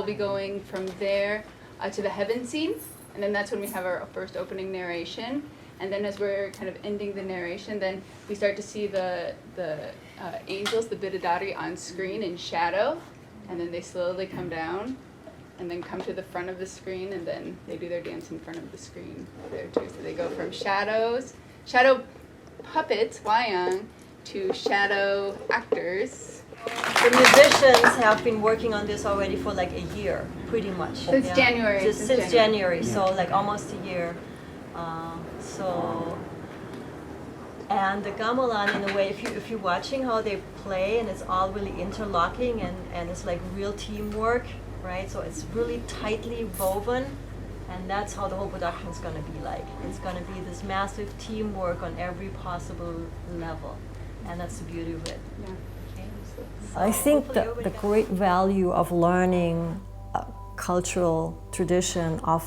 be going from there to the heaven scene, and then that's when we have our first opening narration. And then as we're kind of ending the narration, then we start to see the angels, the bidadari, on screen in shadow, and then they slowly come down and then come to the front of the screen, and then they do their dance in front of the screen there too. So they go from shadow puppets, wayang, to shadow actors. The musicians have been working on this already for like a year, pretty much. Since January. Since January, so like almost a year. And the gamelan, in a way, if you're watching how they play, and it's all really interlocking, and it's like real teamwork, right? So it's really tightly woven, and that's how the whole production is going to be like. It's going to be this massive teamwork on every possible level, and that's the beauty of it. Yeah. So I think the great value of learning a cultural tradition of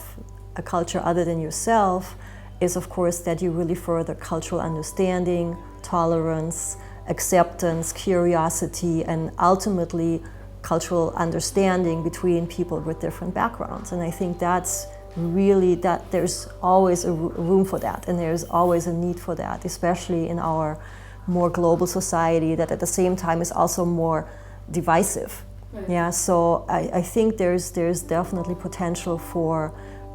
a culture other than yourself is, of course, that you really further cultural understanding, tolerance, acceptance, curiosity, and ultimately cultural understanding between people with different backgrounds. And I think that's really, that there's always a room for that, and there's always a need for that, especially in our more global society that at the same time is also more divisive. Right. Yeah, so I think there's definitely potential for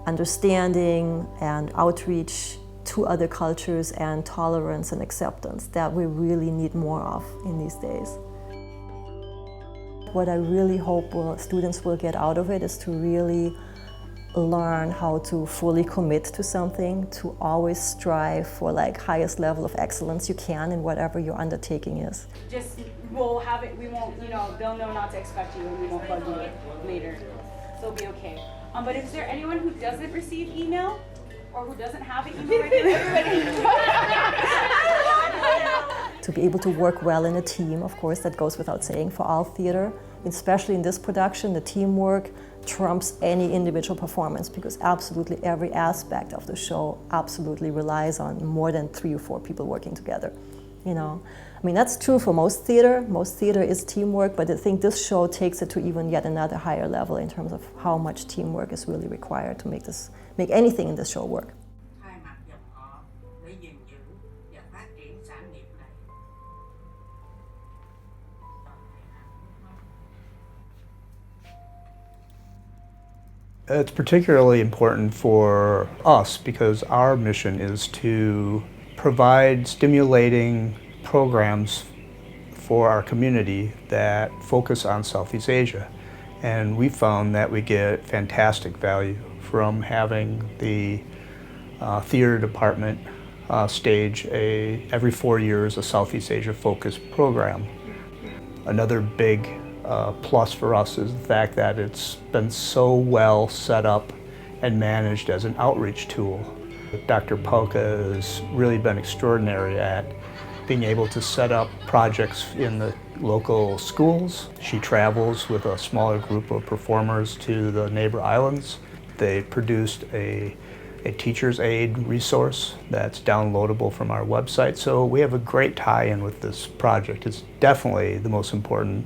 understanding and outreach to other cultures and tolerance and acceptance that we really need more of in these days. What I really hope students will get out of it is to really learn how to fully commit to something, to always strive for like highest level of excellence you can in whatever your undertaking is. Just, we'll have it, we won't, they'll know not to expect you, and we won't bug you later. So it'll be okay. But is there anyone who doesn't receive email, or who doesn't have an email regularly? To be able to work well in a team, of course, that goes without saying for all theater, especially in this production, the teamwork trumps any individual performance, because absolutely every aspect of the show absolutely relies on more than 3 or 4 people working together. I mean, that's true for most theater. Most theater is teamwork, but I think this show takes it to even yet another higher level in terms of how much teamwork is really required to make anything in this show work. It's particularly important for us because our mission is to provide stimulating programs for our community that focus on Southeast Asia. And we found that we get fantastic value from having the theater department stage every 4 years a Southeast Asia focused program. Another big plus for us is the fact that it's been so well set up and managed as an outreach tool. Dr. Pauka has really been extraordinary at being able to set up projects in the local schools. She travels with a smaller group of performers to the neighbor islands. They produced a teacher's aid resource that's downloadable from our website. So we have a great tie-in with this project. It's definitely the most important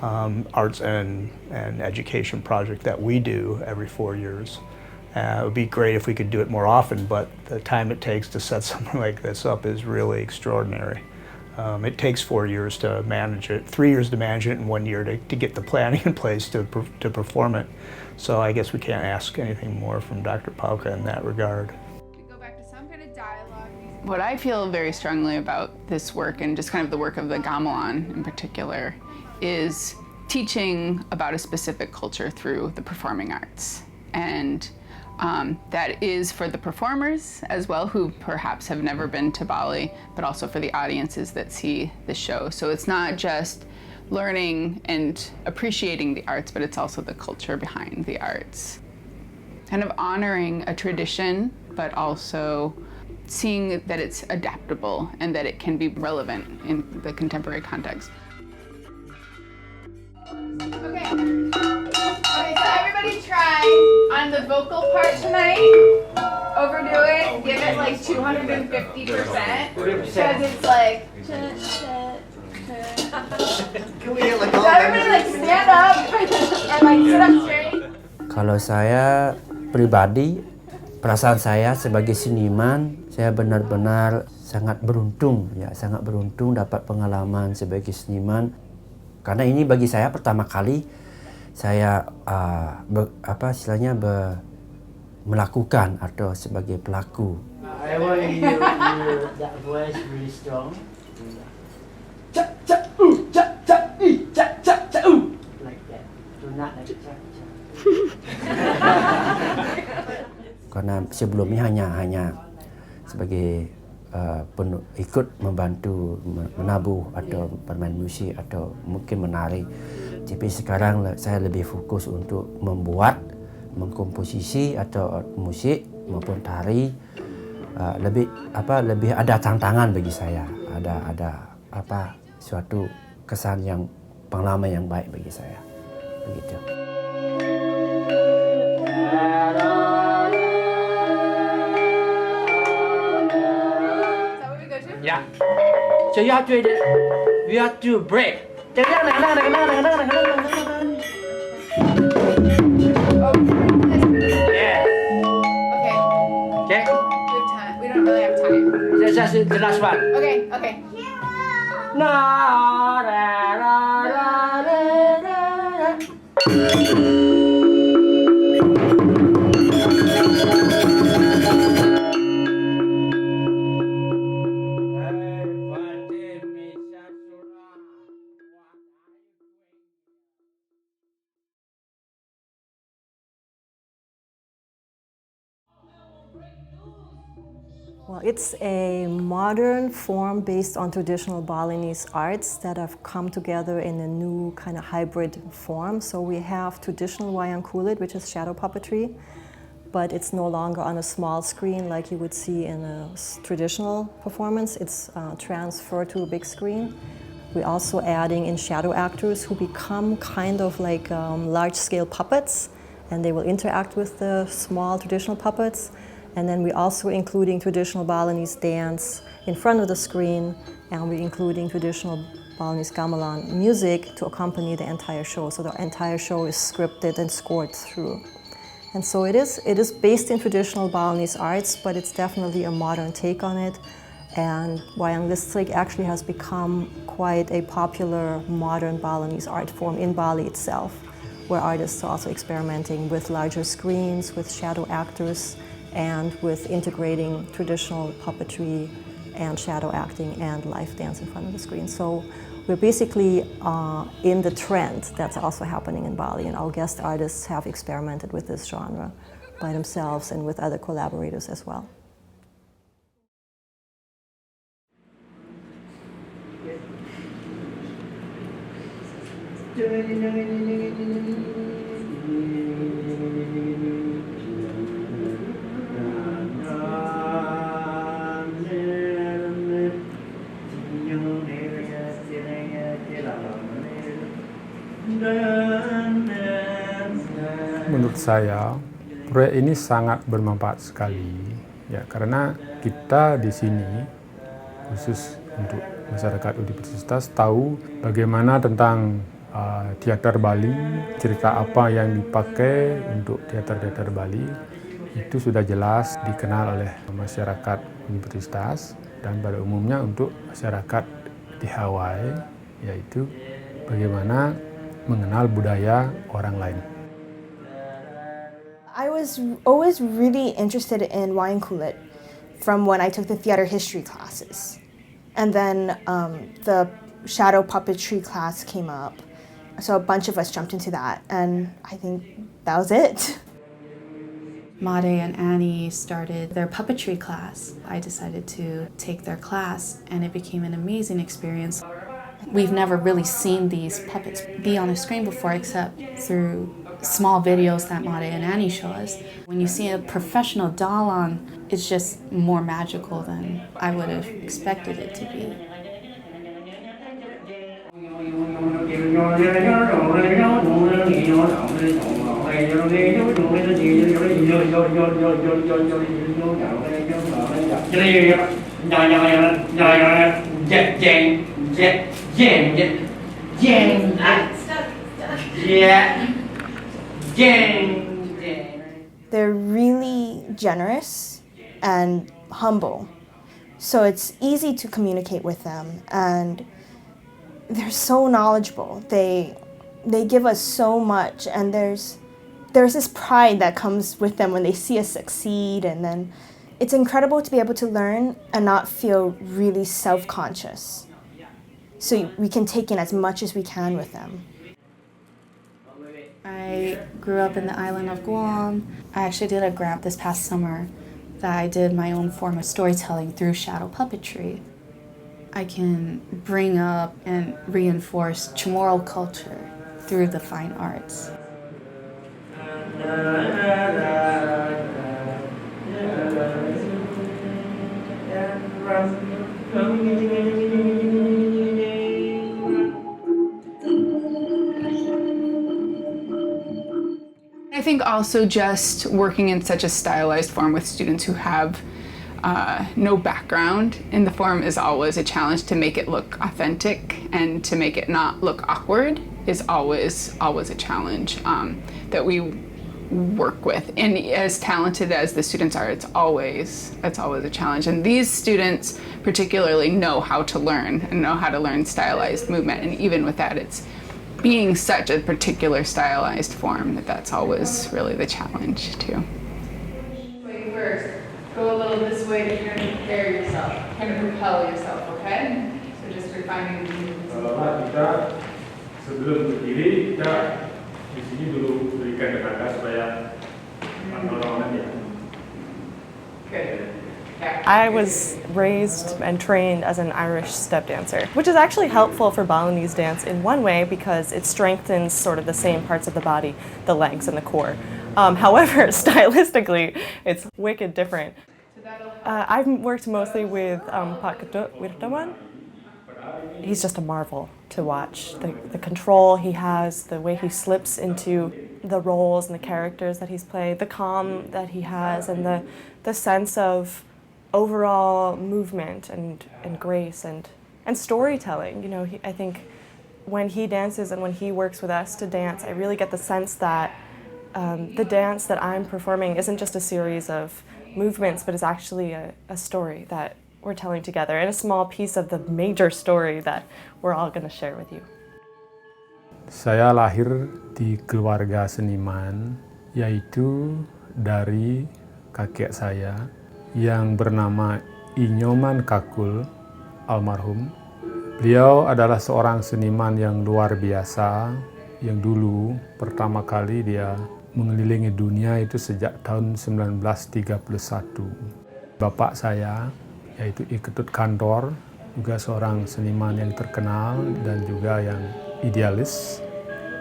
arts and education project that we do every 4 years. It would be great if we could do it more often, but the time it takes to set something like this up is really extraordinary. It takes 4 years to manage it, 3 years to manage it, and 1 year to get the planning in place to perform it. So I guess we can't ask anything more from Dr. Pauka in that regard. Go back to some kind of dialogue. What I feel very strongly about this work, and just kind of the work of the gamelan in particular, is teaching about a specific culture through the performing arts. And that is for the performers as well, who perhaps have never been to Bali, but also for the audiences that see the show. So it's not just learning and appreciating the arts, but it's also the culture behind the arts. Kind of honoring a tradition, but also seeing that it's adaptable and that it can be relevant in the contemporary context. Okay, so everybody try on the vocal part tonight. Overdo it, give it like 250%, because it's like Everybody like stand up and like sit up straight. Kalau saya pribadi, perasaan saya sebagai seniman, saya benar-benar sangat beruntung dapat pengalaman sebagai seniman. Karena ini bagi saya pertama kali saya melakukan atau sebagai pelaku. I want you that voice really strong. Like that. Do not like Karena sebelumnya hanya sebagai ikut membantu menabuh atau bermain musik atau mungkin menari. Tapi sekarang saya lebih fokus untuk mengkomposisi atau musik maupun tari. Lebih ada tantangan bagi saya. Ada suatu kesan yang pengalaman yang baik bagi saya. Begitu. Yeah. So you have to break. Yeah. Okay. We don't really have time. That's the last one. Okay. Well, it's a modern form based on traditional Balinese arts that have come together in a new kind of hybrid form. So we have traditional wayang kulit, which is shadow puppetry, but it's no longer on a small screen like you would see in a traditional performance. It's transferred to a big screen. We're also adding in shadow actors who become kind of like large-scale puppets, and they will interact with the small traditional puppets. And then we're also including traditional Balinese dance in front of the screen, and we're including traditional Balinese gamelan music to accompany the entire show. So the entire show is scripted and scored through. And so it is based in traditional Balinese arts, but it's definitely a modern take on it. And Wayang Listrik actually has become quite a popular modern Balinese art form in Bali itself, where artists are also experimenting with larger screens, with shadow actors, and with integrating traditional puppetry and shadow acting and live dance in front of the screen. So we're basically in the trend that's also happening in Bali, and our guest artists have experimented with this genre by themselves and with other collaborators as well. Menurut saya, proyek ini sangat bermanfaat sekali, ya, karena kita di sini, khusus untuk masyarakat universitas, tahu bagaimana tentang teater Bali, cerita apa yang dipakai untuk teater Bali, itu sudah jelas dikenal oleh masyarakat universitas dan pada umumnya untuk masyarakat di Hawaii, yaitu bagaimana mengenal budaya orang lain. I was always really interested in wayang kulit from when I took the theater history classes. And then the shadow puppetry class came up. So a bunch of us jumped into that, and I think that was it. Made and Annie started their puppetry class. I decided to take their class, and it became an amazing experience. We've never really seen these puppets be on a screen before, except through small videos that Made and Annie show us. When you see a professional dalan, it's just more magical than I would have expected it to be. Gang, gang, yeah, gang. They're really generous and humble. So it's easy to communicate with them, and they're so knowledgeable. They give us so much, and there's this pride that comes with them when they see us succeed, and then it's incredible to be able to learn and not feel really self-conscious. So we can take in as much as we can with them. I grew up in the island of Guam. I actually did a grant this past summer that I did my own form of storytelling through shadow puppetry. I can bring up and reinforce Chamorro culture through the fine arts. I think also just working in such a stylized form with students who have no background in the form is always a challenge. To make it look authentic and to make it not look awkward is always a challenge that we work with. And as talented as the students are, it's always a challenge. And these students particularly know how to learn and know how to learn stylized movement. And even with that, it's being such a particular stylized form that's always really the challenge too. Wait, first, go a little this way to kind of prepare yourself, kind of propel yourself, okay? So just refining the movements. Kita sebelum berdiri, kita di sini dulu berikan tenaga supaya mendorongkan ya. Good. I was raised and trained as an Irish step dancer, which is actually helpful for Balinese dance in one way because it strengthens sort of the same parts of the body, the legs and the core. However, stylistically, it's wicked different. I've worked mostly with Pak Ketut Wirtaman. He's just a marvel to watch. The control he has, the way he slips into the roles and the characters that he's played, the calm that he has, and the sense of overall movement and grace and storytelling. You know, I think when he dances and when he works with us to dance, I really get the sense that the dance that I'm performing isn't just a series of movements, but is actually a story that we're telling together, and a small piece of the major story that we're all going to share with you. Saya lahir di keluarga seniman, yaitu dari kakek saya yang bernama Inyoman Kakul, almarhum. Beliau adalah seorang seniman yang luar biasa, yang dulu pertama kali dia mengelilingi dunia itu sejak tahun 1931. Bapak saya, yaitu I Ketut Kantor, juga seorang seniman yang terkenal dan juga yang idealis.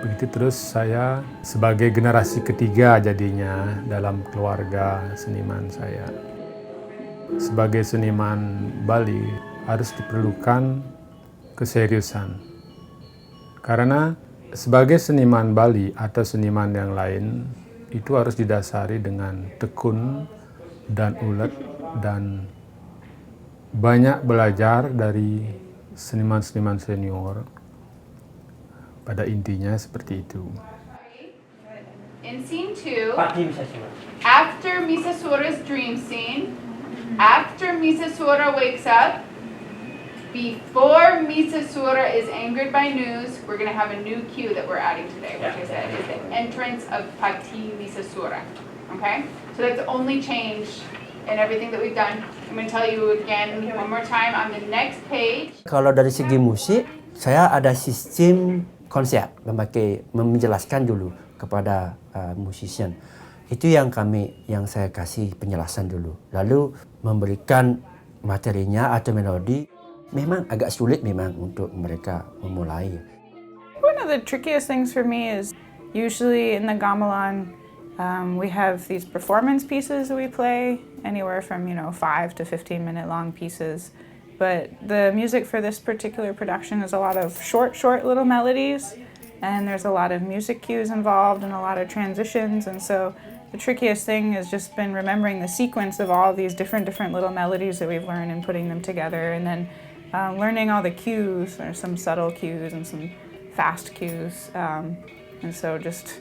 Begitu terus saya sebagai generasi ketiga jadinya dalam keluarga seniman saya. Sebagai seniman Bali harus diperlukan keseriusan. Karena sebagai seniman Bali atau seniman yang lain itu harus didasari dengan tekun dan ulet dan banyak belajar dari seniman-seniman senior. Pada intinya seperti itu. In scene 2, after Misasura's dream scene, after Misasura wakes up, before Misasura is angered by news, we're going to have a new cue that we're adding today, which is the entrance of Pati Misasura. Okay? So that's the only change in everything that we've done. I'm going to tell you again one more time on the next page. Kalau dari segi musik, saya ada sistem konsep menjelaskan dulu kepada musician. Itu yang saya kasih penjelasan dulu. Lalu memberikan materinya atau melodi. Memang agak sulit memang untuk mereka memulai. One of the trickiest things for me is usually in the gamelan, we have these performance pieces that we play, anywhere from 5 to 15-minute long pieces. But the music for this particular production is a lot of short little melodies, and there's a lot of music cues involved and a lot of transitions, and so the trickiest thing has just been remembering the sequence of all these different little melodies that we've learned and putting them together, and then learning all the cues. There's some subtle cues and some fast cues. And so just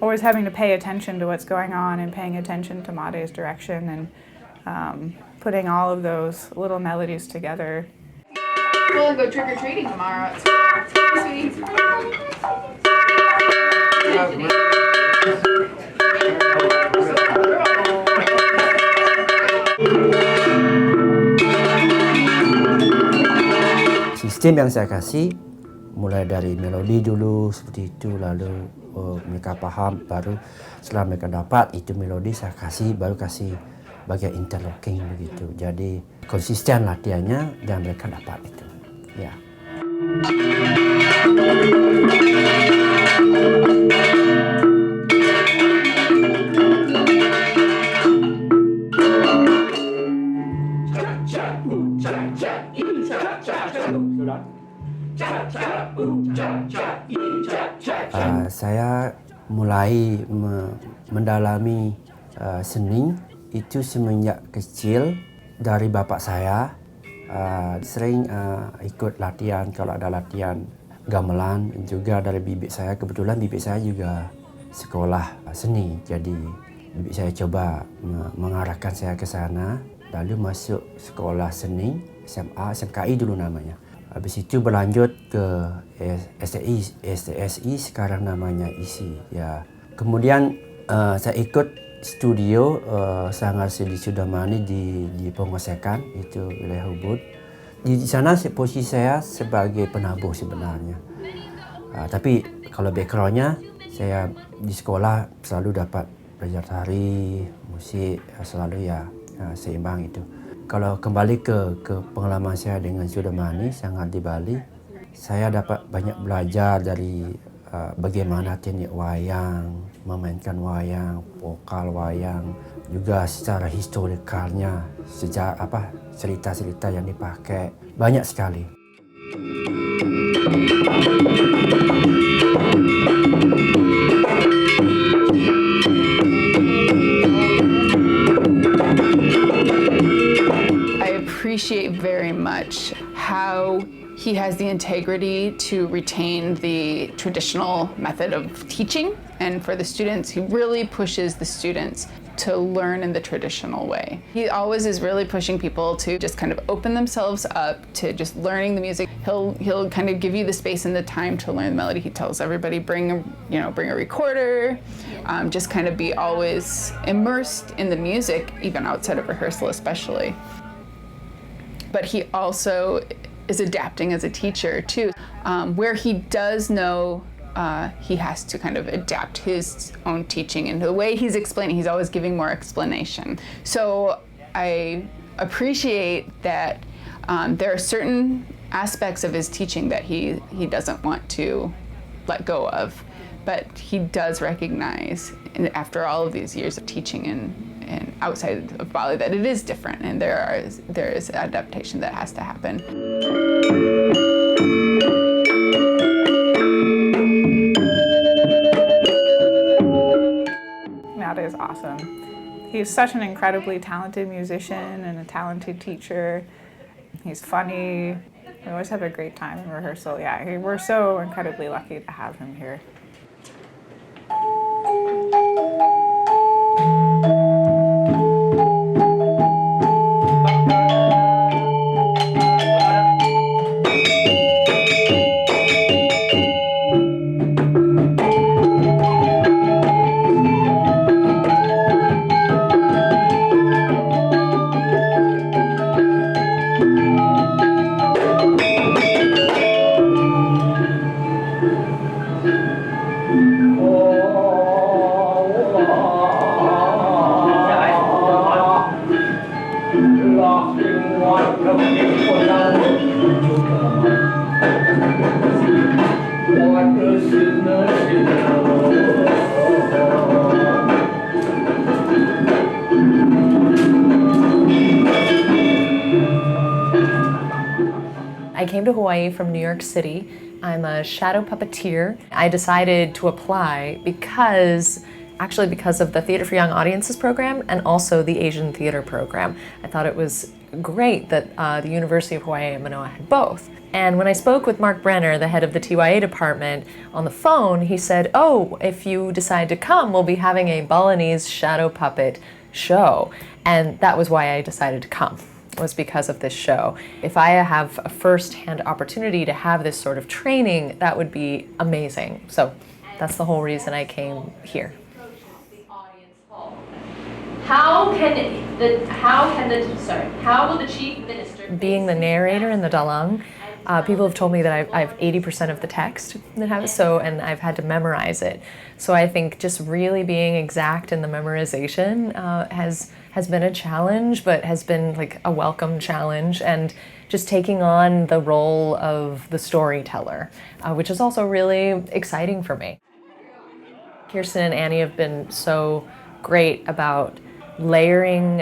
always having to pay attention to what's going on and paying attention to Made's direction and putting all of those little melodies together. We'll go trick-or-treating tomorrow. Sweetie. Sistem yang saya kasih mulai dari melodi dulu seperti itu, lalu mereka paham, baru setelah mereka dapat itu melodi saya kasih, baru kasih bagian interlocking begitu. Jadi konsisten latihannya dan mereka dapat itu. Ya. Saya mulai mendalami seni itu semenjak kecil dari bapak saya. Sering ikut latihan kalau ada latihan gamelan, juga dari bibik saya. Kebetulan bibik saya juga sekolah seni, jadi bibik saya coba mengarahkan saya ke sana, lalu masuk sekolah seni SMA, SMKI dulu namanya. Habis itu berlanjut ke CSEAS, sekarang namanya ISI. Ya. Kemudian saya ikut studio Sanggar Seni Sudamani di Pengosekan, itu wilayah Ubud. Di sana posisi saya sebagai penabuh sebenarnya. Tapi kalau backgroundnya, saya di sekolah selalu dapat belajar tari, musik, selalu ya seimbang itu. Kalau kembali ke pengalaman saya dengan Sudamani, Sanggar di Bali, saya dapat banyak belajar dari bagaimana teknik wayang, memainkan wayang, vokal wayang, juga secara historikalnya, cerita-cerita yang dipakai, banyak sekali. Appreciate very much how he has the integrity to retain the traditional method of teaching, and for the students, he really pushes the students to learn in the traditional way. He always is really pushing people to just kind of open themselves up to just learning the music. He'll kind of give you the space and the time to learn the melody. He tells everybody bring a recorder, just kind of be always immersed in the music, even outside of rehearsal especially. But he also is adapting as a teacher too, where he does know he has to kind of adapt his own teaching, and the way he's explaining, he's always giving more explanation. So I appreciate that there are certain aspects of his teaching that he doesn't want to let go of, but he does recognize, and after all of these years of teaching and outside of Bali, that it is different, and there is adaptation that has to happen. Made is awesome. He's such an incredibly talented musician and a talented teacher. He's funny. We always have a great time in rehearsal. Yeah, we're so incredibly lucky to have him here. I came to Hawaii from New York City. I'm a shadow puppeteer. I decided to apply because of the Theater for Young Audiences program and also the Asian Theater program. I thought it was great that the University of Hawai and Mānoa had both. And when I spoke with Mark Brenner, the head of the TYA department, on the phone, he said, oh, if you decide to come, we'll be having a Balinese shadow puppet show. And that was why I decided to come, was because of this show. If I have a first-hand opportunity to have this sort of training, that would be amazing. So that's the whole reason I came here. How will the chief minister... Being the narrator in the dalang, people have told me that I have 80% of the text that have so, and I've had to memorize it. So I think just really being exact in the memorization has been a challenge, but has been like a welcome challenge, and just taking on the role of the storyteller, which is also really exciting for me. Kirsten and Annie have been so great about layering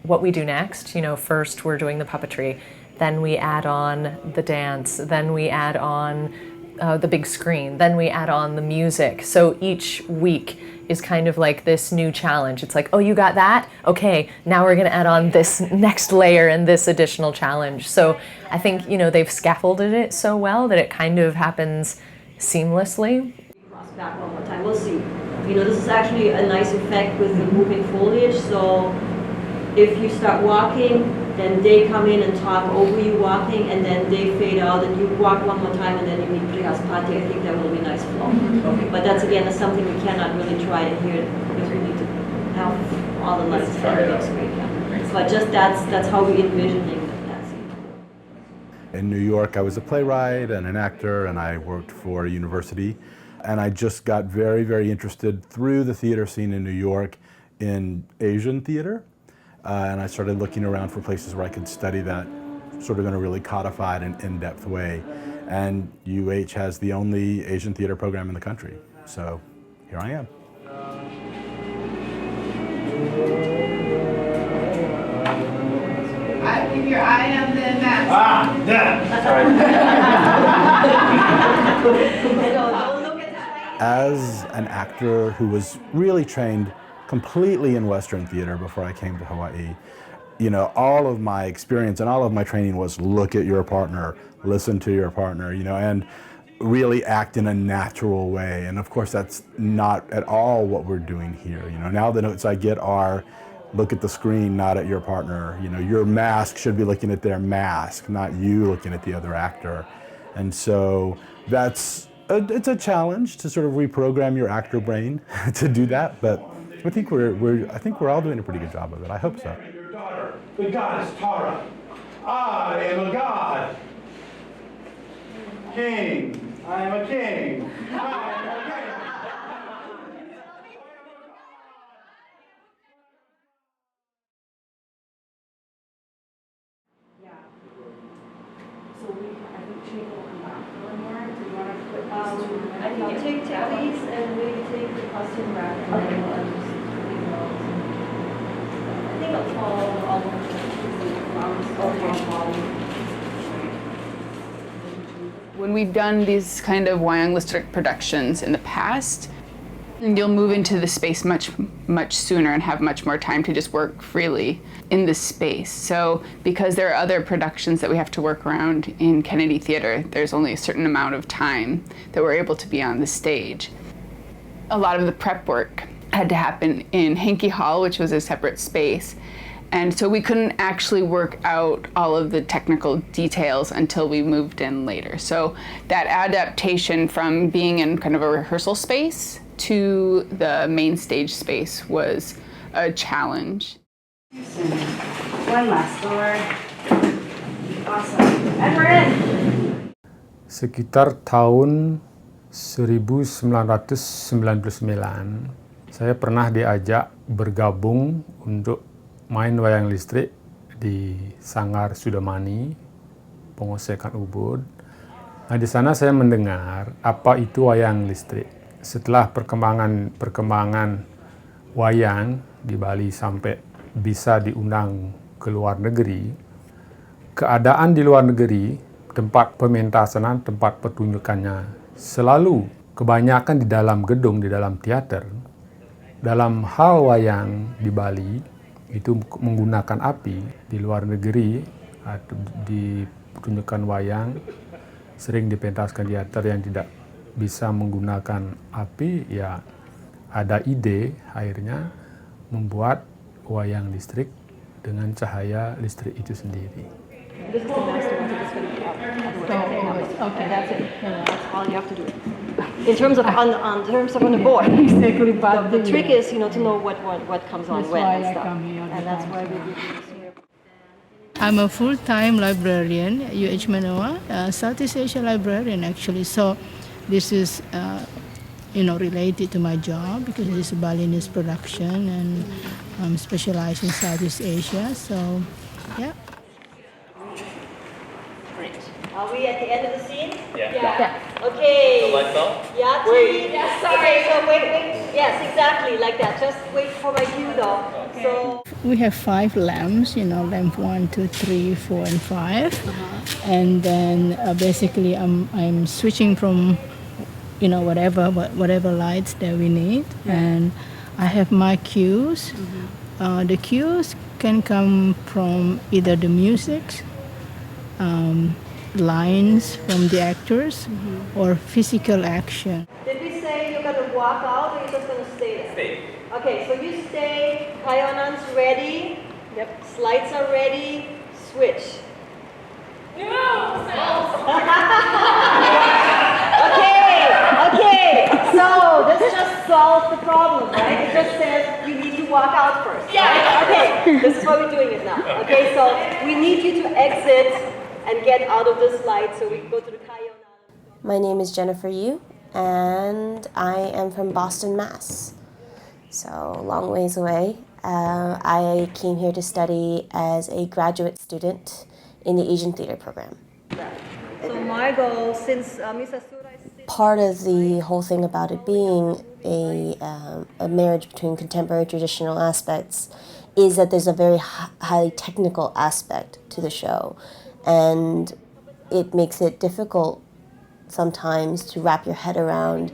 what we do next. You know, first we're doing the puppetry, then we add on the dance, then we add on the big screen, then we add on the music. So each week is kind of like this new challenge. It's like, oh, you got that? Okay, now we're gonna add on this next layer and this additional challenge. So I think, you know, they've scaffolded it so well that it kind of happens seamlessly. Cross back one more time, we'll see. You know, this is actually a nice effect with the moving foliage. So if you start walking, then they come in and talk over you walking, and then they fade out, and you walk one more time, and then you meet Prihas Pati. I think that will be a nice flow. Okay. But that's, again, that's something we cannot really try to hear because we need to have all the lights and everything straight. Yeah. But just that's how we envisioning that scene. In New York, I was a playwright and an actor, and I worked for a university. And I just got very, very interested through the theater scene in New York in Asian theater. And I started looking around for places where I could study that sort of in a really codified and in-depth way. And UH has the only Asian theater program in the country. So here I am. I keep your eye on the mask. Ah, yeah. Sorry. As an actor who was really trained completely in Western theater before I came to Hawaii, you know, all of my experience and all of my training was look at your partner, listen to your partner, you know, and really act in a natural way. And of course, that's not at all what we're doing here. You know, now the notes I get are look at the screen, not at your partner. You know, your mask should be looking at their mask, not you looking at the other actor. And so it's a challenge to sort of reprogram your actor brain to do that, but I think we're all doing a pretty good job of it. I hope so. Your daughter, the goddess Tara. I am a god. King. I am a king. I am a king. I think you take these and maybe take the costume rack and then we'll just I think I'll follow all of When we've done these kind of Wayang Listrik productions in the past, you'll move into the space much sooner and have much more time to just work freely in this space. So because there are other productions that we have to work around in Kennedy Theater, there's only a certain amount of time that we're able to be on the stage. A lot of the prep work had to happen in Henke Hall, which was a separate space. And so we couldn't actually work out all of the technical details until we moved in later. So that adaptation from being in kind of a rehearsal space to the main stage space was a challenge. One last door. Awesome. And we're in. Sekitar tahun 1999, saya pernah diajak bergabung untuk main wayang listrik di Sanggar Sudamani, Pengosekan Ubud. Nah, di sana saya mendengar apa itu wayang listrik. Setelah perkembangan wayang di Bali sampai bisa diundang ke luar negeri, keadaan di luar negeri, tempat pementasan, tempat pertunjukannya selalu kebanyakan di dalam gedung, di dalam teater. Dalam hal wayang di Bali, itu menggunakan api. Di luar negeri di pertunjukan wayang sering dipentaskan di teater yang tidak bisa menggunakan api, ya ada ide akhirnya membuat wayang listrik dengan cahaya listrik itu sendiri. This is the master one, so this is going to be up. Okay, that's it. That's all you have to do. In terms of on the board. Exactly, but the trick is, to know what comes on when and stuff. And that's why we do this here. I'm a full-time librarian at UH Mānoa, Southeast Asia librarian actually. So this is related to my job because it's a Balinese production and I'm specialized in Southeast Asia. So yeah. Are we at the end of the scene? Yeah. Okay. The light bulb? Yeah, wait. Yeah, sorry. Okay, so wait. Yes, exactly, like that. Just wait for my cue though. Okay. So we have 5 lamps, lamp 1, 2, 3, 4, and 5. And then basically I'm switching from, whatever lights that we need. And I have my cues. The cues can come from either the music, lines from the actors, or physical action. did we say you're going to walk out or you're just going to stay there? Stay. Okay, so you stay. Kayonan's ready. Yep. Slides are ready. Switch. Okay. So this just solves the problem, right? It just says you need to walk out first. Yeah. Okay. This is why we're doing it now. Okay. So we need you to exit and get out of this light so we can go to the Kayonan. My name is Jennifer Yu, and I am from Boston, Mass. So long ways away. I came here to study as a graduate student in the Asian Theater program. So my goal, since Misa Sura is Part of the whole thing about it being a marriage between contemporary traditional aspects is that there's a very highly technical aspect to the show. And it makes it difficult sometimes to wrap your head around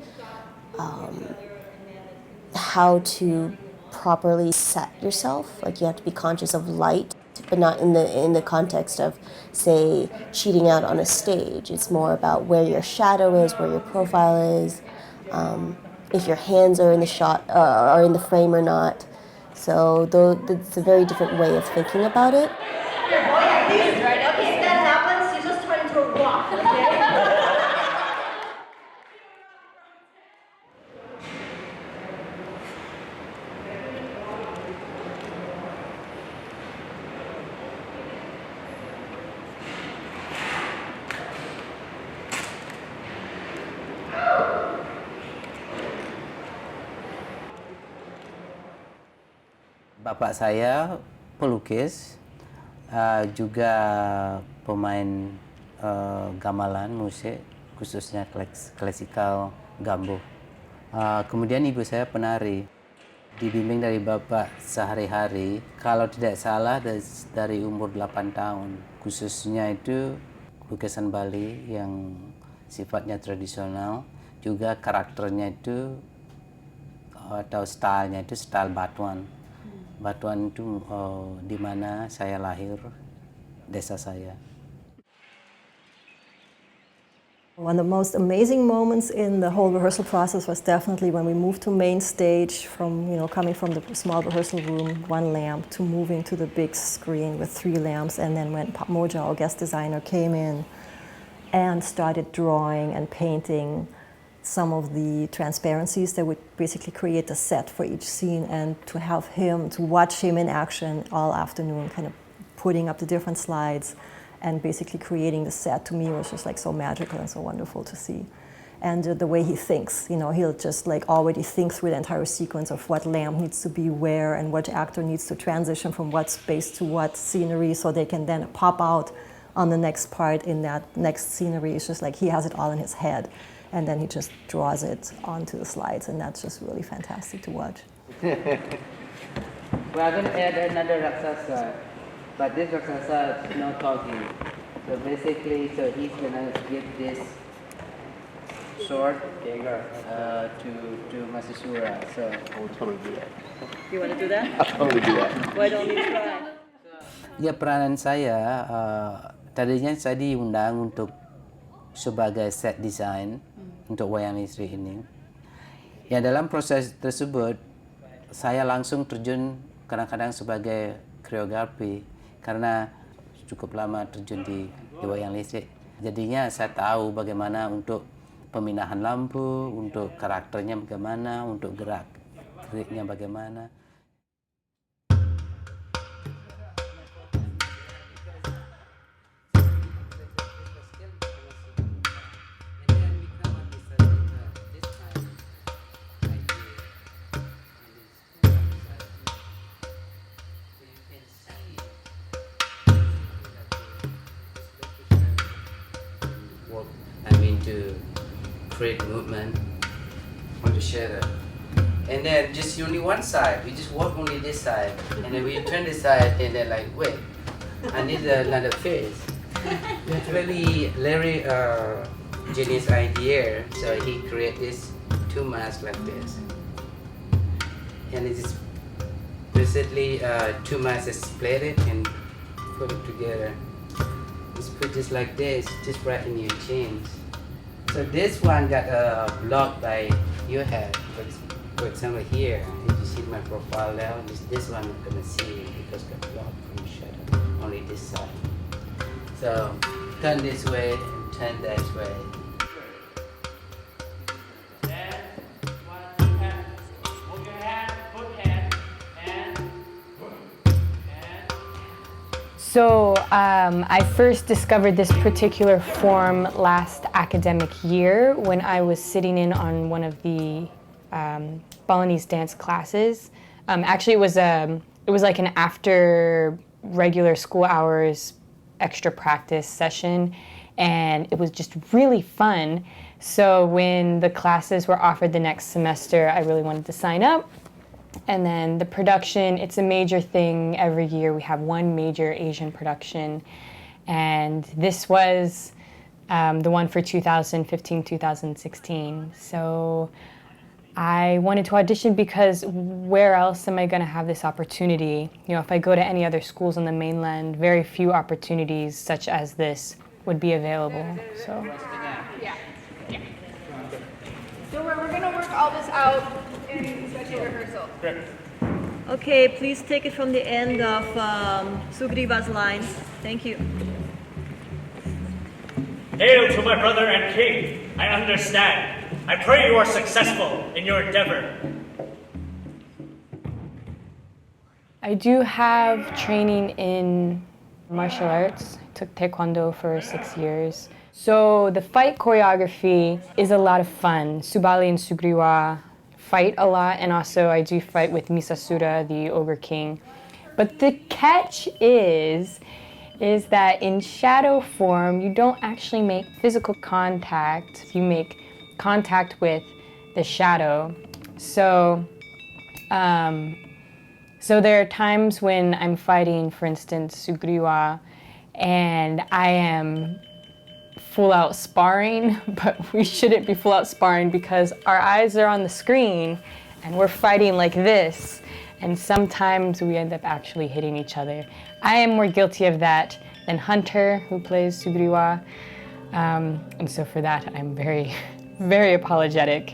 how to properly set yourself. Like, you have to be conscious of light, but not in the context of, say, cheating out on a stage. It's more about where your shadow is, where your profile is, if your hands are in the shot, are in the frame or not. So it's a very different way of thinking about it. Okay, if that happens, you just turn into a rock, okay? Bapak saya pelukis, juga pemain gamelan musik, khususnya klasikal gambo. Kemudian ibu saya penari. Dibimbing dari bapak sehari-hari, kalau tidak salah dari umur 8 tahun. Khususnya itu lukisan Bali yang sifatnya tradisional, juga karakternya itu atau stylenya itu style batuan. Batuan itu di mana saya lahir, desa saya. One of the most amazing moments in the whole rehearsal process was definitely when we moved to main stage from, coming from the small rehearsal room, 1 lamp, to moving to the big screen with 3 lamps. And then when Moja, our guest designer, came in and started drawing and painting some of the transparencies that would basically create the set for each scene, and to have him, to watch him in action all afternoon, kind of putting up the different slides and basically creating the set, to me was just like so magical and so wonderful to see. And the way he thinks, he'll just like already think through the entire sequence of what lamp needs to be where and what actor needs to transition from what space to what scenery, so they can then pop out on the next part in that next scenery. It's just like he has it all in his head. And then he just draws it onto the slides, and that's just really fantastic to watch. We are going to add another Raksasa, but this Raksasa is not talking. So basically, he's going to give this sword to Masasura. So I will totally do that. You want to do that? I'll totally do that. Why don't you try? Ya, peranan saya, tadinya saya diundang untuk sebagai set design untuk Wayang Listrik ini. Ya, dalam proses tersebut, saya langsung terjun kadang-kadang sebagai koreografi karena cukup lama terjun di Wayang Listrik. Jadinya saya tahu bagaimana untuk pemindahan lampu, untuk karakternya bagaimana, untuk gerak-geriknya bagaimana. To create movement on the shadow, and then just only one side. We just walk only this side, and then we turn this side, and then like wait, I need another face. It's really Larry genius idea. So he create this two masks like this, and it's basically two masks split it and put it together. Just put this like this, just right in your chins. So this one got blocked by your head. For example, here, if you see my profile now, this one I'm gonna see because it got blocked from the shadow. Only this side. So turn this way and turn that way. So I first discovered this particular form last academic year when I was sitting in on one of the Balinese dance classes. Actually, it was like an after regular school hours extra practice session, and it was just really fun. So when the classes were offered the next semester, I really wanted to sign up. And then the production, it's a major thing every year. We have one major Asian production. And this was the one for 2015-2016. So I wanted to audition because where else am I going to have this opportunity? You know, if I go to any other schools on the mainland, very few opportunities such as this would be available. So. Yeah. So we're going to work all this out in special rehearsal. Okay, please take it from the end of Sugriwa's lines. Thank you. Hail to my brother and king. I understand. I pray you are successful in your endeavor. I do have training in martial arts. I took Taekwondo for 6 years. So the fight choreography is a lot of fun. Subali and Sugriwa fight a lot, and also I do fight with Misasura, the Ogre King. But the catch is that in shadow form, you don't actually make physical contact. You make contact with the shadow. So there are times when I'm fighting, for instance, Sugriwa, and I am full out sparring, but we shouldn't be full out sparring because our eyes are on the screen and we're fighting like this, and sometimes we end up actually hitting each other. I am more guilty of that than Hunter, who plays Sugriwa, and so for that I'm very, very apologetic.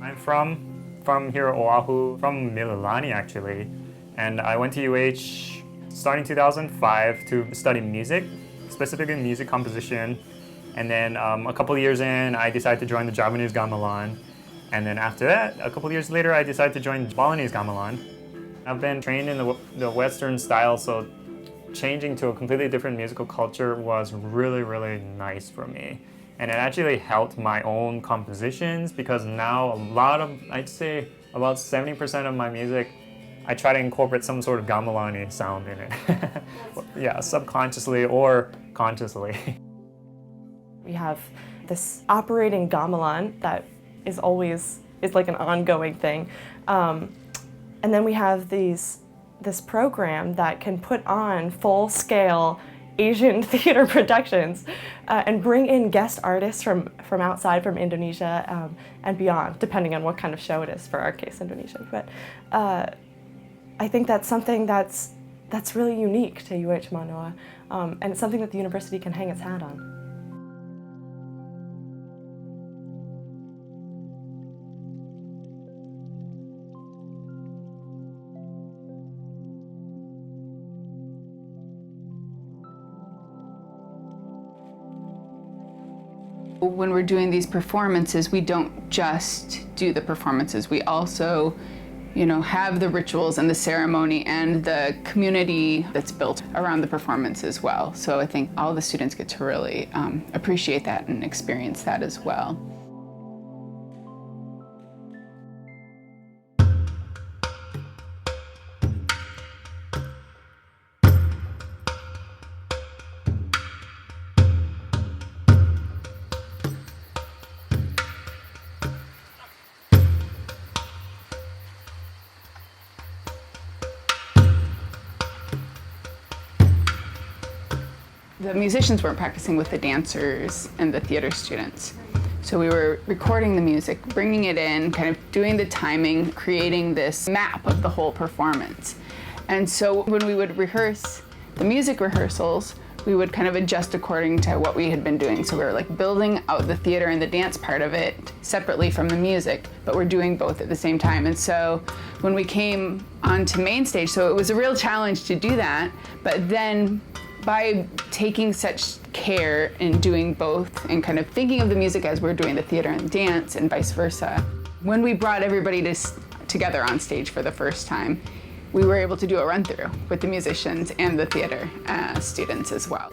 I'm from here at Oahu, from Mililani actually, and I went to UH starting 2005 to study music, specifically music composition, and then a couple of years in I decided to join the Javanese gamelan, and then after that, a couple of years later, I decided to join Balinese gamelan. I've been trained in the Western style, so changing to a completely different musical culture was really, really nice for me. And it actually helped my own compositions because now I'd say about 70% of my music, I try to incorporate some sort of gamelani sound in it. Yeah, subconsciously or consciously. We have this operating gamelan that is like an ongoing thing. And then we have these this program that can put on full-scale Asian theater productions and bring in guest artists from outside, from Indonesia and beyond, depending on what kind of show it is, for our case, Indonesian. But I think that's something that's really unique to UH Mānoa, and it's something that the university can hang its hat on. When we're doing these performances, we don't just do the performances. We also, have the rituals and the ceremony and the community that's built around the performance as well. So I think all the students get to really appreciate that and experience that as well. The musicians weren't practicing with the dancers and the theater students. So we were recording the music, bringing it in, kind of doing the timing, creating this map of the whole performance. And so when we would rehearse the music rehearsals, we would kind of adjust according to what we had been doing. So we were like building out the theater and the dance part of it separately from the music, but we're doing both at the same time. And so when we came onto main stage, so it was a real challenge to do that, but then by taking such care in doing both and kind of thinking of the music as we're doing the theater and dance and vice versa, when we brought everybody together on stage for the first time, we were able to do a run-through with the musicians and the theater students as well.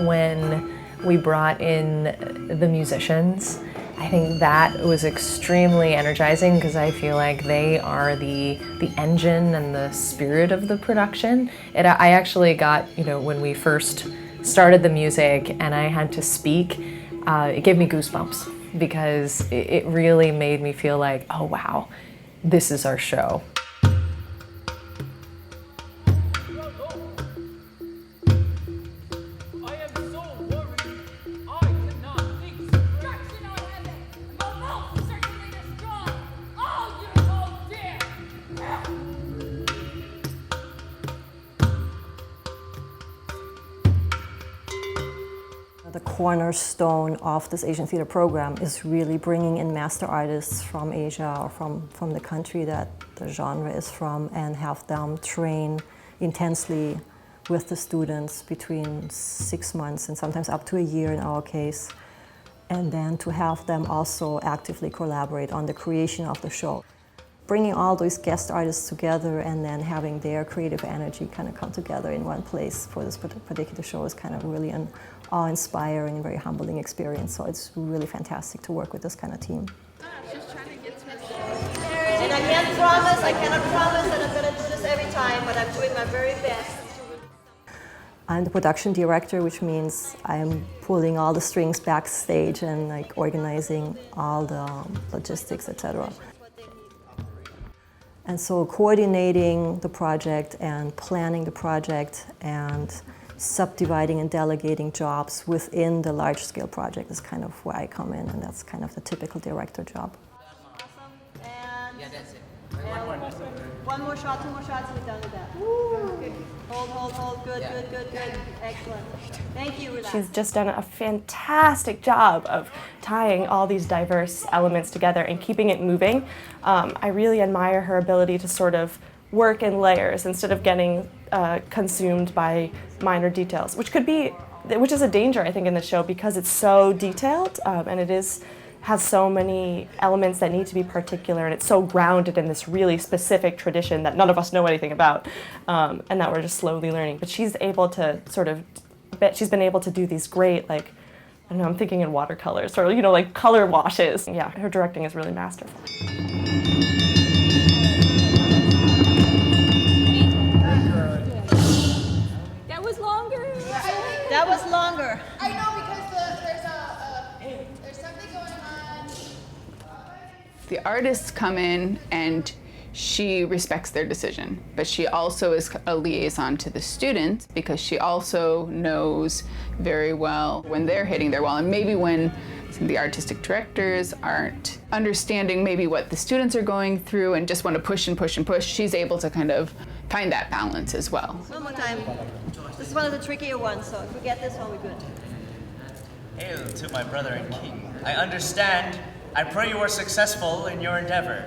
When we brought in the musicians, I think that was extremely energizing because I feel like they are the engine and the spirit of the production. I actually got, when we first started the music and I had to speak, it gave me goosebumps because it really made me feel like, oh wow, this is our show. The cornerstone of this Asian theater program is really bringing in master artists from Asia or from the country that the genre is from and have them train intensely with the students between 6 months and sometimes up to a year in our case, and then to have them also actively collaborate on the creation of the show. Bringing all those guest artists together and then having their creative energy kind of come together in one place for this particular show is kind of really an awe-inspiring and very humbling experience. So it's really fantastic to work with this kind of team. And I cannot promise that I'm going to do this every time, but I'm doing my very best. I'm the production director, which means I'm pulling all the strings backstage and like organizing all the logistics, etc. And so coordinating the project and planning the project and subdividing and delegating jobs within the large-scale project is kind of where I come in, and that's kind of the typical director job. Yeah, that's it. One more shot, 2 more shots, and we're done with that. Woo. Hold. Good. Excellent. Thank you. She's just done a fantastic job of tying all these diverse elements together and keeping it moving. I really admire her ability to sort of work in layers instead of getting consumed by minor details, which is a danger, I think, in the show because it's so detailed and it has so many elements that need to be particular, and it's so grounded in this really specific tradition that none of us know anything about, and that we're just slowly learning. But she's able to she's been able to do these great, like, I don't know, I'm thinking in watercolors, or, like color washes. Yeah, her directing is really masterful. That was longer. I know, because there's a The artists come in and she respects their decision, but she also is a liaison to the students because she also knows very well when they're hitting their wall, and maybe when some of the artistic directors aren't understanding maybe what the students are going through and just want to push and push and push, she's able to kind of find that balance as well. One more time. This is one of the trickier ones, so if we get this one, we're good. Hail to my brother and king. I understand. I pray you are successful in your endeavor.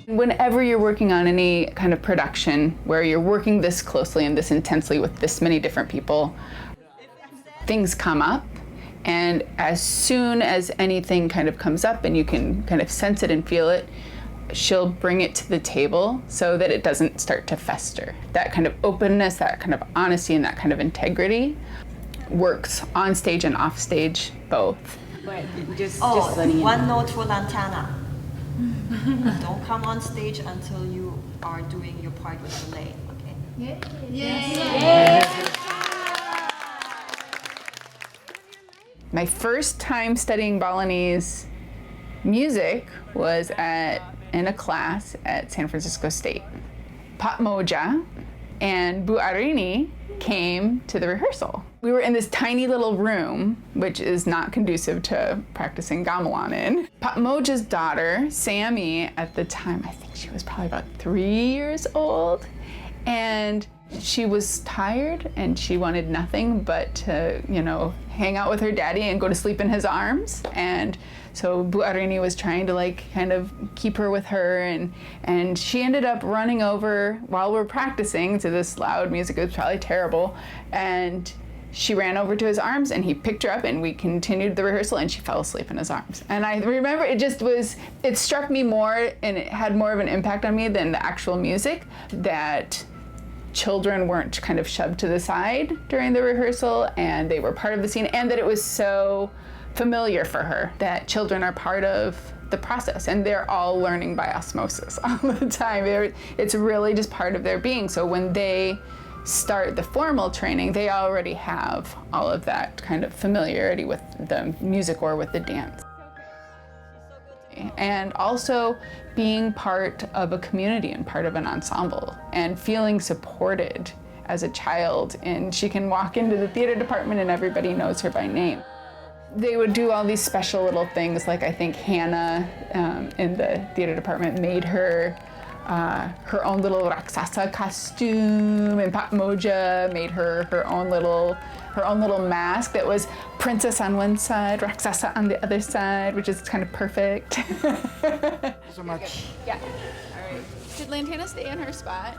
Whenever you're working on any kind of production where you're working this closely and this intensely with this many different people, things come up, and as soon as anything kind of comes up and you can kind of sense it and feel it, she'll bring it to the table so that it doesn't start to fester. That kind of openness, that kind of honesty, and that kind of integrity works on stage and off stage, both. But just one note for lantana. Don't come on stage until you are doing your part with the lay, okay? My first time studying Balinese music was in a class at San Francisco State. Pak Moja and Bu Arini came to the rehearsal. We were in this tiny little room, which is not conducive to practicing gamelan in. Pak Moja's daughter, Sammy, at the time, I think she was probably about 3 years old, and she was tired and she wanted nothing but to, hang out with her daddy and go to sleep in his arms. And so Bu Arini was trying to kind of keep her with her, and she ended up running over while we're practicing to this loud music. It was probably terrible. And she ran over to his arms and he picked her up and we continued the rehearsal and she fell asleep in his arms. And I remember it struck me more and it had more of an impact on me than the actual music, that children weren't kind of shoved to the side during the rehearsal and they were part of the scene, and that it was so familiar for her that children are part of the process and they're all learning by osmosis all the time. It's really just part of their being. So when they start the formal training, they already have all of that kind of familiarity with the music or with the dance. And also being part of a community and part of an ensemble and feeling supported as a child. And she can walk into the theater department and everybody knows her by name. They would do all these special little things, like I think Hannah in the theater department made her her own little raksasa costume, and Pak Moja made her own little mask that was princess on one side, raksasa on the other side, which is kind of perfect. So much. Yeah. All right. Did Lantana stay in her spot?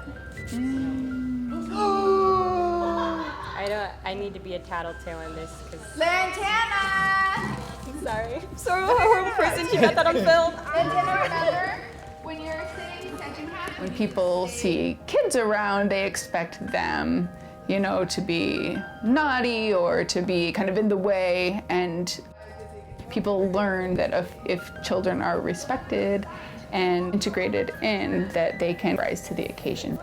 I need to be a tattletale in this because. Lantana! Sorry. I'm sorry, I'm a horrible person. She got that on film. Lantana, remember when you're sitting second half? When people see kids around, they expect them, to be naughty or to be kind of in the way, and people learn that if children are respected and integrated in, that they can rise to the occasion.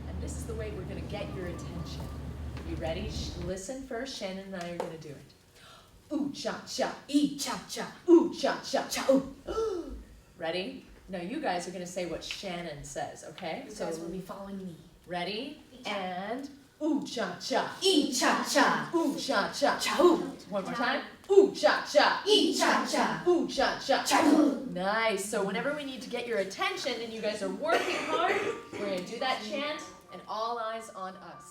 And this is the way we're going to get your attention. You ready? Listen first. Shannon and I are going to do it. Ooh, cha, cha, ee, cha, cha, ooh, cha, cha, cha, ooh. Ready? No, you guys are going to say what Shannon says, okay? You guys will be following me. Ready? And ooh, cha, cha, ee, cha, cha, ooh, cha, cha, cha, ooh. One more time. Ooh, cha, cha, ee, cha, cha, ooh, cha, cha, cha, ooh. Nice. So whenever we need to get your attention and you guys are working hard, we're going to do that chant and all eyes on us.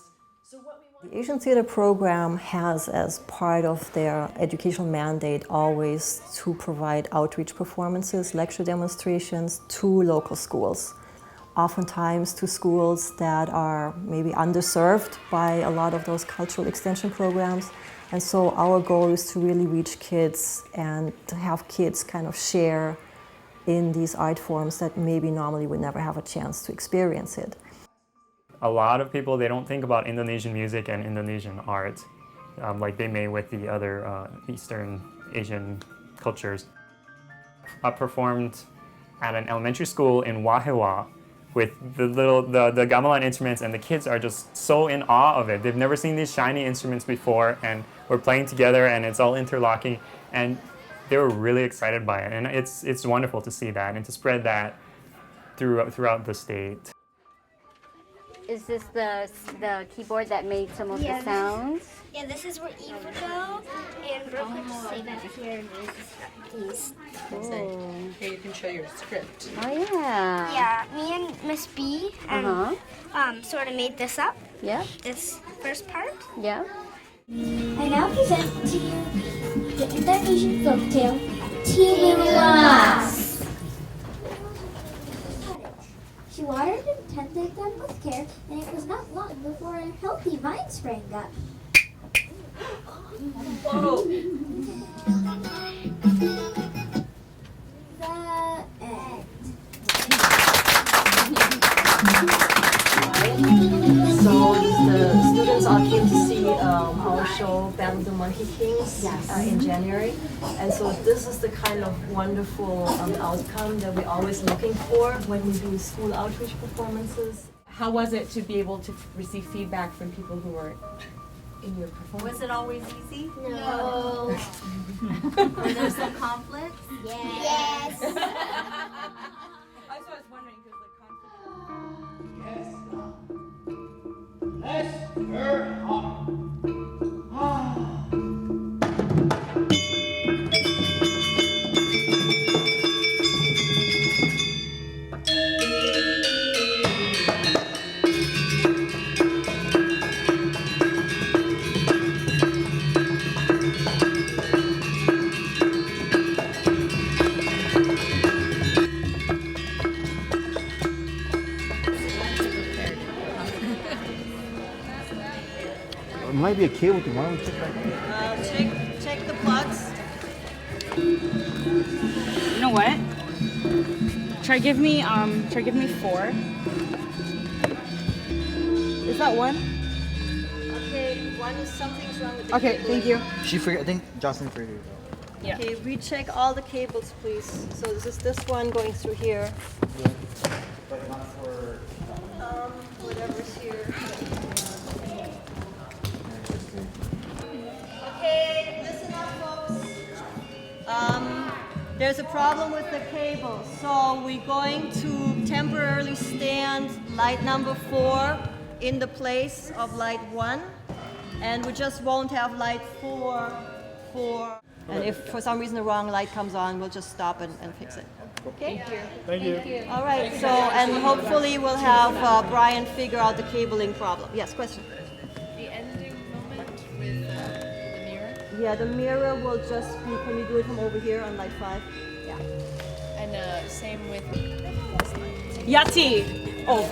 So what we want. The Asian Theater program has, as part of their educational mandate, always to provide outreach performances, lecture demonstrations to local schools. Oftentimes to schools that are maybe underserved by a lot of those cultural extension programs. And so our goal is to really reach kids and to have kids kind of share in these art forms that maybe normally would never have a chance to experience it. A lot of people, they don't think about Indonesian music and Indonesian art like they may with the other Eastern Asian cultures. I performed at an elementary school in Wahiwa with the gamelan instruments, and the kids are just so in awe of it. They've never seen these shiny instruments before, and we're playing together and it's all interlocking, and they were really excited by it. And it's wonderful to see that and to spread that throughout the state. Is this the keyboard that made some of the sounds? Yeah, this is where E would go. And real quick, just say that here and these. Cool. Here you can show your script. Oh yeah. Yeah, me and Miss B sort of made this up. Yeah. This first part. Yeah. I now present to you the Indonesian folktale, Timulas. She watered and tended them with care, and it was not long before a healthy vine sprang up. Whoa. The end. So the students all came to see our show, Battle of the Monkey Kings, in January. And so this is the kind of wonderful outcome that we're always looking for when we do school outreach performances. How was it to be able to receive feedback from people who were in your performance? Was it always easy? No. Were there some conflicts? Yes. That's what I was wondering, because Might be a cable tomorrow. Check the plugs. You know what? Try give me 4. Is that one? Okay, one is something's wrong with the Okay, cable. thank you. She forgot. I think Jocelyn forgot. Yeah. Okay, recheck all the cables, please. So this is this one going through here. But not for. Whatever's here. Okay, listen up, folks. There's a problem with the cable, so we're going to temporarily stand light number 4 in the place of light 1, and we just won't have light 4. And if for some reason the wrong light comes on, we'll just stop and fix it. Okay? Thank you. All right, so, and hopefully we'll have Brian figure out the cabling problem. Yes, question? the ending moment with the mirror? Yeah, the mirror will just be, can you do it from over here on light 5? Yeah. And same with Yati. Oh,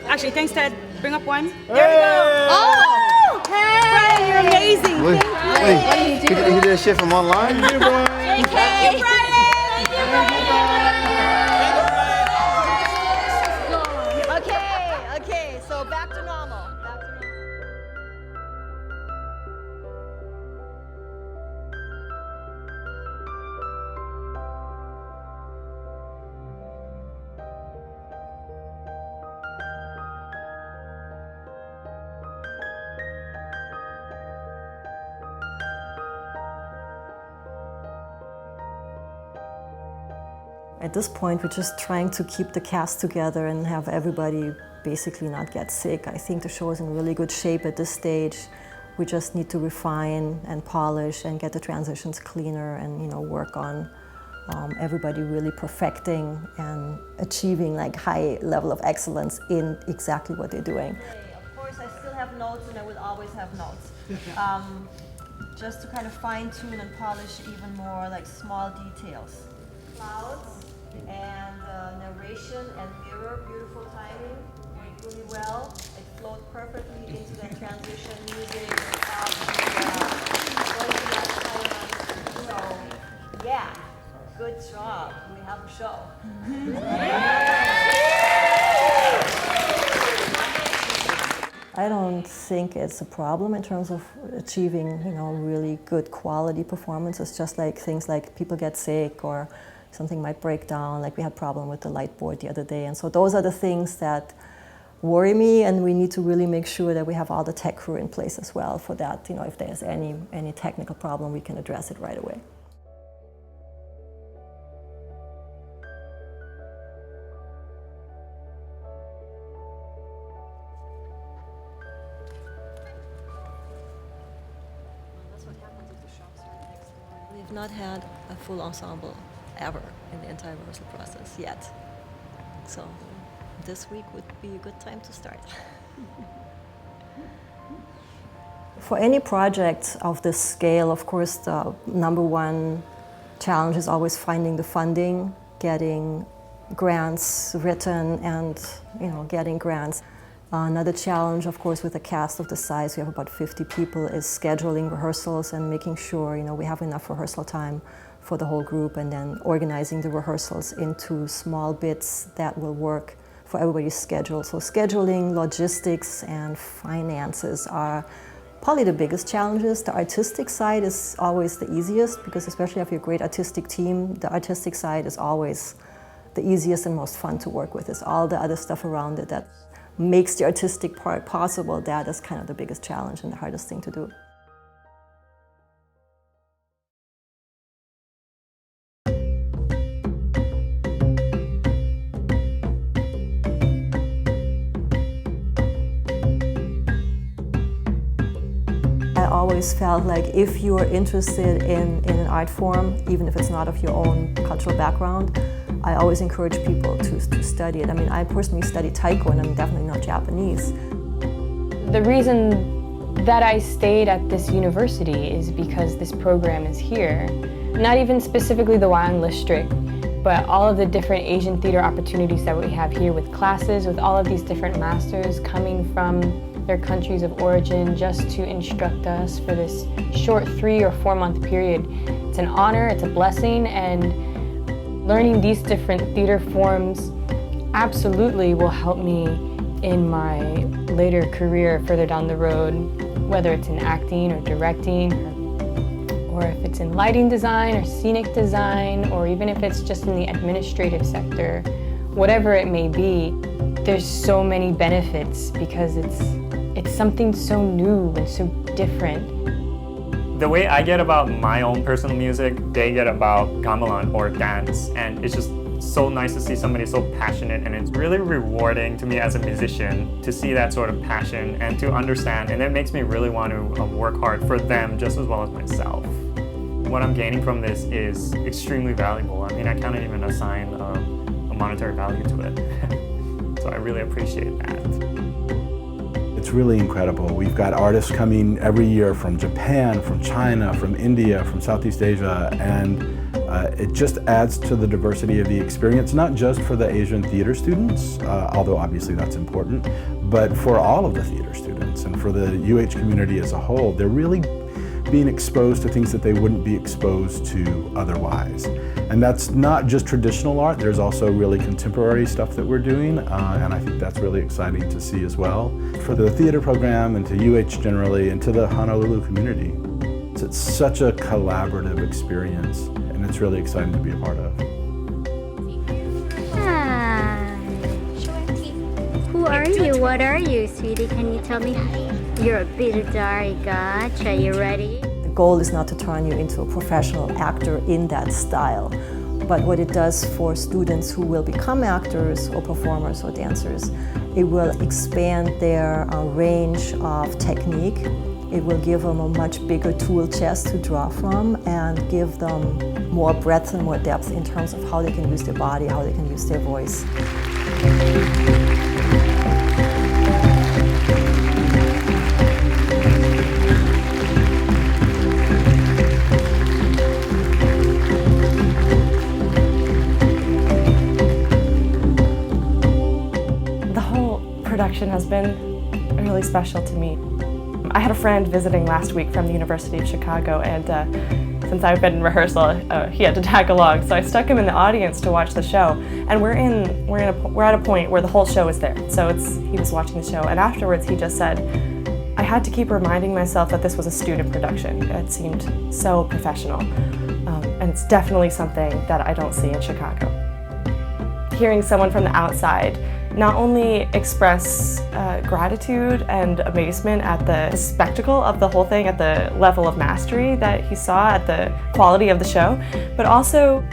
actually, thanks, Ted. Bring up one. There we go. Oh, hey! Brian, you're amazing. Wait, Thank you. you did that shit from online? Thank you, Brian. Thank you, Brian. Okay, so back to normal. At this point, we're just trying to keep the cast together and have everybody basically not get sick. I think the show is in really good shape at this stage. We just need to refine and polish and get the transitions cleaner and work on everybody really perfecting and achieving like high level of excellence in exactly what they're doing. Of course, I still have notes and I will always have notes. Just to kind of fine tune and polish even more like small details. Clouds and narration and mirror, beautiful timing, really well. It flowed perfectly into that transition music. So, yeah, good job. We have a show. I don't think it's a problem in terms of achieving, really good quality performance. It's just like things like people get sick or something might break down, like we had a problem with the light board the other day. And so those are the things that worry me, and we need to really make sure that we have all the tech crew in place as well for that. You know, if there's any technical problem, we can address it right away. We've not had a full ensemble ever in the entire rehearsal process yet. So this week would be a good time to start. For any project of this scale, of course, the number one challenge is always finding the funding, getting grants written and getting grants. Another challenge, of course, with a cast of the size, we have about 50 people, is scheduling rehearsals and making sure we have enough rehearsal time for the whole group, and then organizing the rehearsals into small bits that will work for everybody's schedule. So scheduling, logistics, and finances are probably the biggest challenges. The artistic side is always the easiest, because especially if you have a great artistic team, the artistic side is always the easiest and most fun to work with. It's all the other stuff around it that makes the artistic part possible. That is kind of the biggest challenge and the hardest thing to do. I always felt like if you are interested in an art form, even if it's not of your own cultural background, I always encourage people to study it. I mean, I personally study taiko, and I'm definitely not Japanese. The reason that I stayed at this university is because this program is here. Not even specifically the Wayang Listrik, but all of the different Asian theater opportunities that we have here with classes, with all of these different masters coming from their countries of origin just to instruct us for this short 3 or 4 month period. It's an honor, it's a blessing, and learning these different theater forms absolutely will help me in my later career further down the road, whether it's in acting or directing, or if it's in lighting design or scenic design, or even if it's just in the administrative sector, whatever it may be. There's so many benefits because it's something so new and so different. The way I get about my own personal music, they get about gamelan or dance, and it's just so nice to see somebody so passionate, and it's really rewarding to me as a musician to see that sort of passion and to understand, and it makes me really want to work hard for them just as well as myself. What I'm gaining from this is extremely valuable. I mean, I can't even assign a monetary value to it. So I really appreciate that. It's really incredible. We've got artists coming every year from Japan, from China, from India, from Southeast Asia, and it just adds to the diversity of the experience, not just for the Asian theater students, although obviously that's important, but for all of the theater students and for the UH community as a whole. They're really being exposed to things that they wouldn't be exposed to otherwise. And that's not just traditional art, there's also really contemporary stuff that we're doing, and I think that's really exciting to see as well. For the theater program and to UH generally, and to the Honolulu community, it's such a collaborative experience, and it's really exciting to be a part of. Hi. Who are you? What are you, sweetie? Can you tell me? You're a bit dark. Gotcha. Are you ready? The goal is not to turn you into a professional actor in that style, but what it does for students who will become actors or performers or dancers, it will expand their range of technique. It will give them a much bigger tool chest to draw from and give them more breadth and more depth in terms of how they can use their body, how they can use their voice. Production has been really special to me. I had a friend visiting last week from the University of Chicago, and since I've been in rehearsal, he had to tag along, so I stuck him in the audience to watch the show. And we're at a point where the whole show is there, so he was watching the show, and afterwards he just said, I had to keep reminding myself that this was a student production. It seemed so professional. And it's definitely something that I don't see in Chicago. Hearing someone from the outside not only express gratitude and amazement at the spectacle of the whole thing, at the level of mastery that he saw, at the quality of the show, but also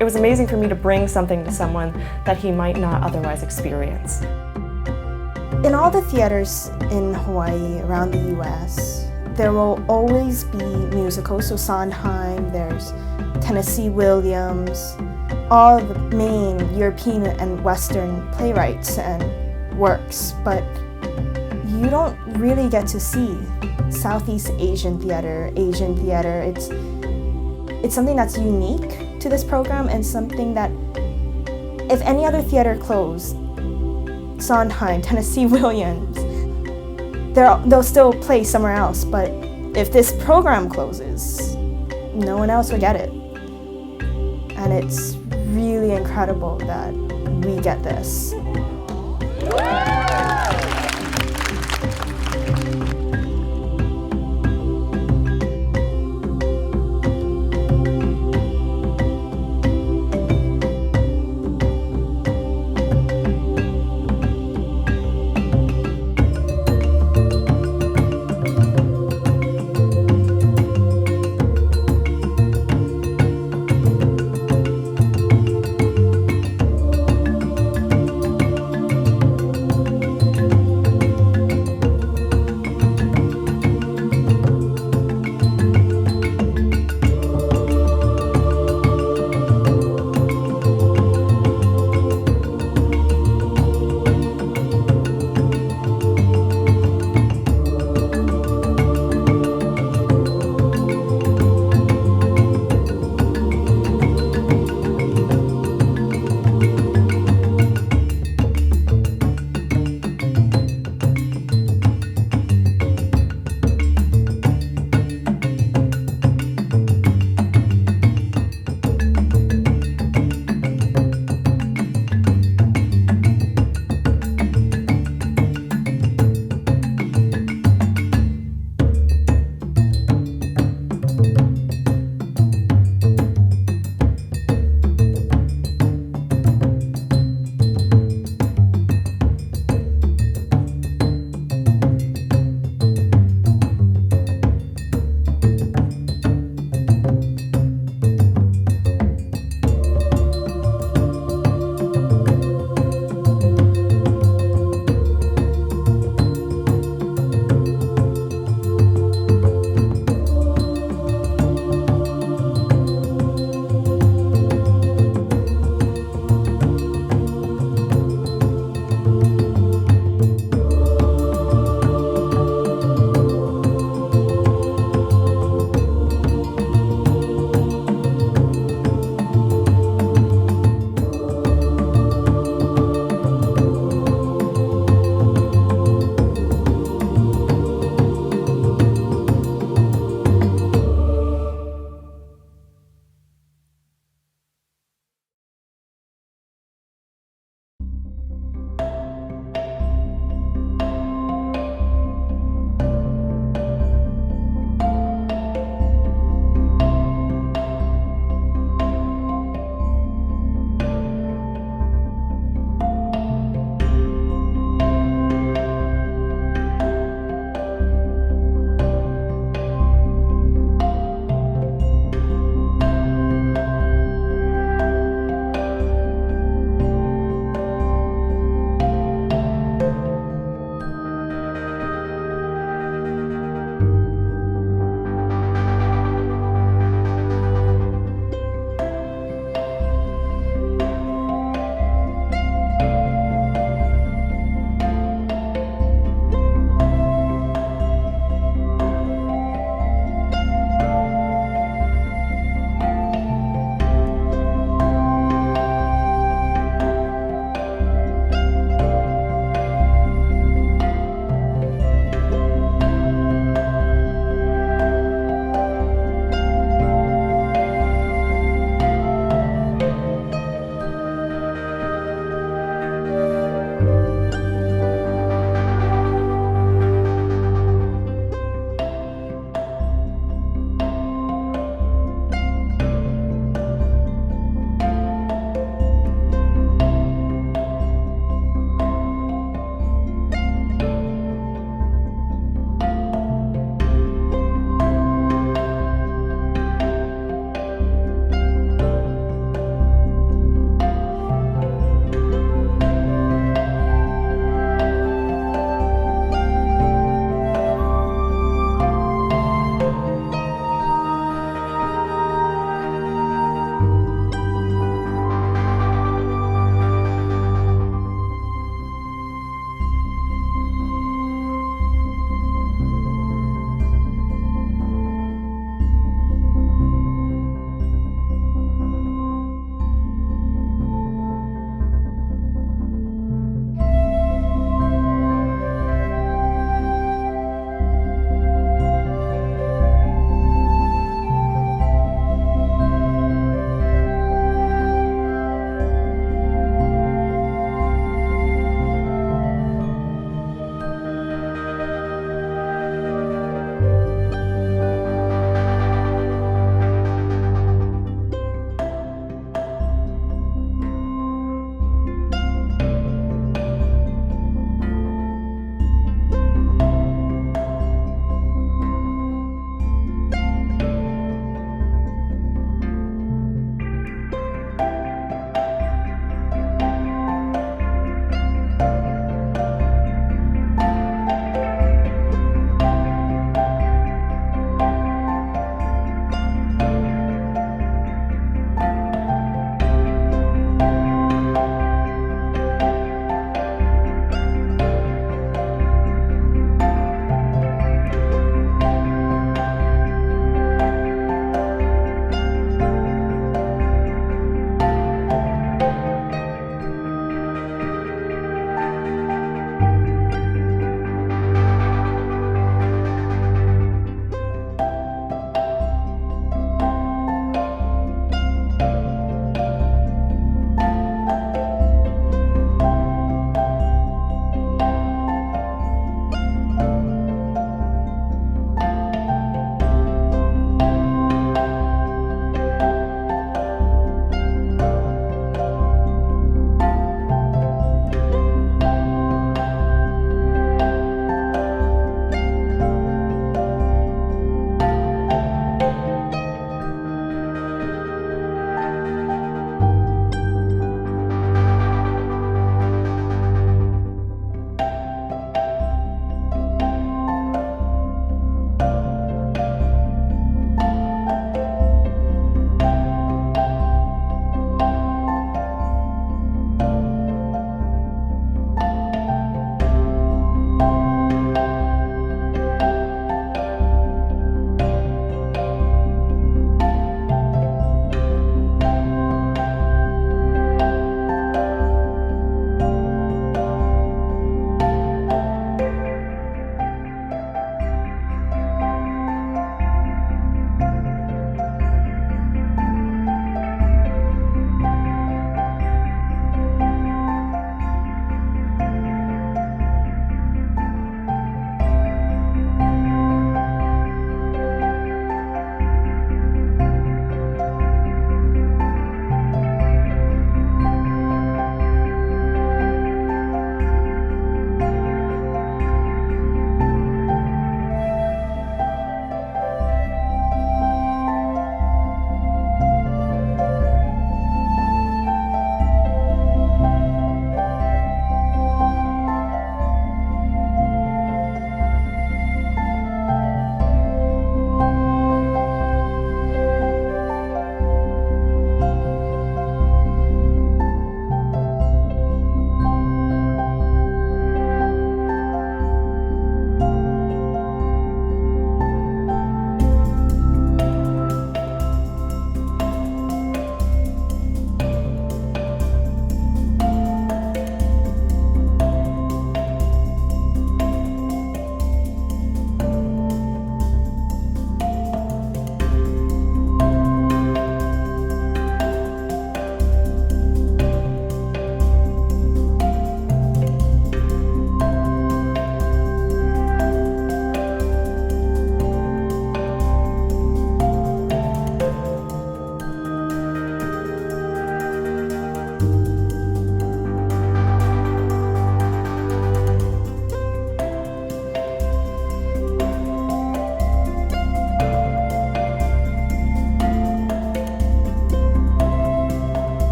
it was amazing for me to bring something to someone that he might not otherwise experience. In all the theaters in Hawaii, around the US, there will always be musicals. So Sondheim, there's Tennessee Williams, all the main European and Western playwrights and works, but you don't really get to see Southeast Asian theater, Asian theater. It's something that's unique to this program and something that if any other theater closed, Sondheim, Tennessee Williams, they'll still play somewhere else, but if this program closes, no one else will get it. And it's really incredible that we get this.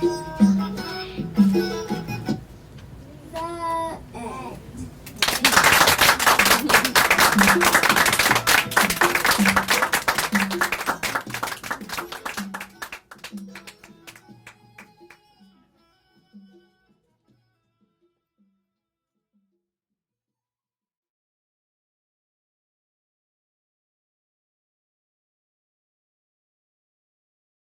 you.